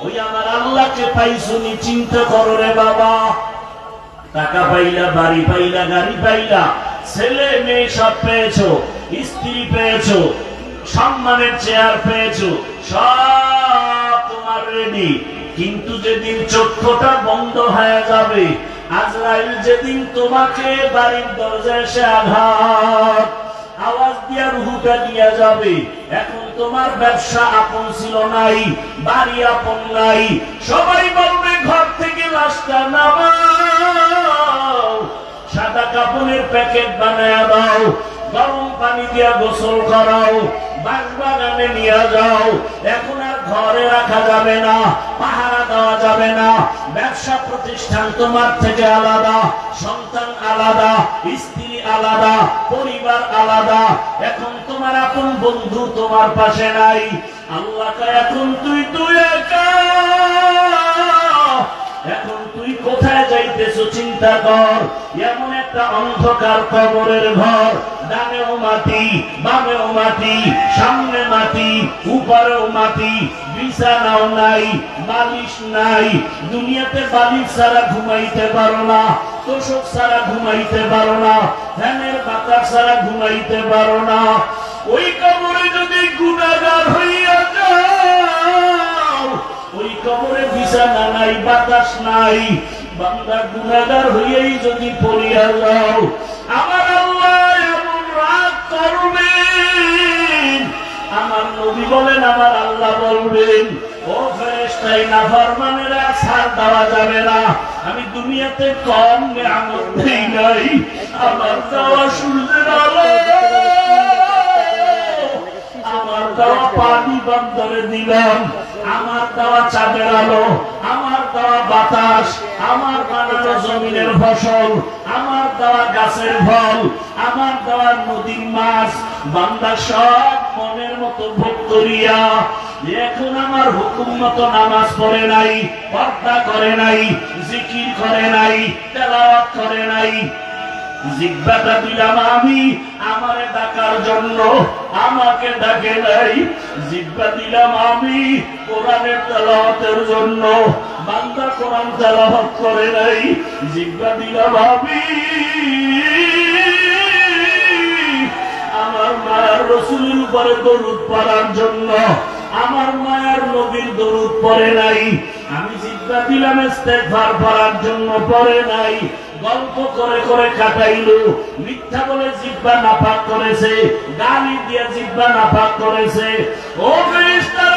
ওই আমার আল্লাহকে পাইছুনি চিন্তা করো রে বাবা। টাকা পাইলা, বাড়ি পাইলা, গাড়ি পাইলা, ছেলে মেয়ে সব পেয়েছো, স্ত্রী পেয়েছো, সম্মানের চেয়ার পেয়েছো, সব তোমার রেডি। কিন্তু যেদিন চক্ষুটা বন্ধ হয়ে যাবে, আজরাইল যেদিন তোমাকে বাড়ির দরজায় এসে আঘাত আওয়াজ দিয়া রুহুটা নিয়ে যাবে, এখন তোমার ব্যবসা আপন ছিল নাই, বাড়ি আপন নাই, সবাই বলবে ঘর থেকে লাশটা নামাও, সাদা কাপড়ের প্যাকেট বানায় দাও, গরম পানি দিয়া গোসল করাও, বাগানে নিয়ে যাও। এখন আর ঘরে রাখা যাবে না, পাহারা দেওয়া যাবে না, ব্যবসা প্রতিষ্ঠান তোমার থেকে আলাদা, সন্তান আলাদা, স্ত্রী আলাদা, পরিবার আলাদা। এখন তোমার আপন বন্ধু তোমার পাশে নাই। আল্লাহকে এখন তুই একা। এখন তুই কোথায় যাইতেছো চিন্তা কর। এমন একটা অন্ধকার কবরের ঘর, ডানেও মাটি, বামেও মাটি, সামনে মাটি, উপরেও মাটি, বিছানাও নাই, বালিশ নাই। দুনিয়াতে বালিশ ছাড়া ঘুমাইতে পারো না, তোষক ছাড়া ঘুমাইতে পারো না, ফ্যানের বাতাস ছাড়া ঘুমাইতে পারো না। ওই কবরে যদি গুনাহগার হইয়া যাও, ওই কবরে বিছানা নাই, বাতাস নাই, বান্দা গুনাহগার হইয়াই যদি পড়িয়া যাও, আমার আল্লাহ এমন রাগ করবেন। আমার নবী বলেন, আমার আল্লাহ বলবেন, ও ফেরেশতাই নাফরমানেরা ছাড় দেওয়া যাবে না। আমি দুনিয়াতে কম নিয়ামত দেই নাই, আমার দেওয়া সূর্যের আলো, আমার দেওয়া পানি বন্দরে দিলাম, আমার দেওয়া চাঁদের আলো, আমার দেওয়া বাতাস, আমার বানানো জমিনের ফসল, আমার দেওয়া গাছের ফল, আমার দেওয়া নদীর মাছ, বান্দা সব মনের মতো ভোগ করিয়া এখন আমার হুকুম মতো নামাজ পড়ে নাই, পর্দা করে নাই, জিকির করে নাই, তেলাওয়াত করে নাই। জিহ্বাটা দিলাম আমি আমারে ডাকার জন্য, আমাকে ডাকে নাই। জিহ্বা দিলাম আমি কোরআনের তেলাওয়াতের জন্য, বান্দা কোরআন তেলাওয়াত করে নাই। জিহ্বা দিলাম আমি আমার মায়ের রাসূলের উপরে দরুদ পড়ার জন্য, আমার মায়ের নবীর দরুদ পড়ে নাই। আমি জিহ্বা দিলাম ইস্তেগফার পড়ার জন্য, পড়ে নাই। গল্প করে করে কাটাইলো, মিথ্যা বলে জিহ্বা নাপাক করেছে, গালি দিয়ে জিহ্বা নাপাক করেছে। ও ফেরেশতারা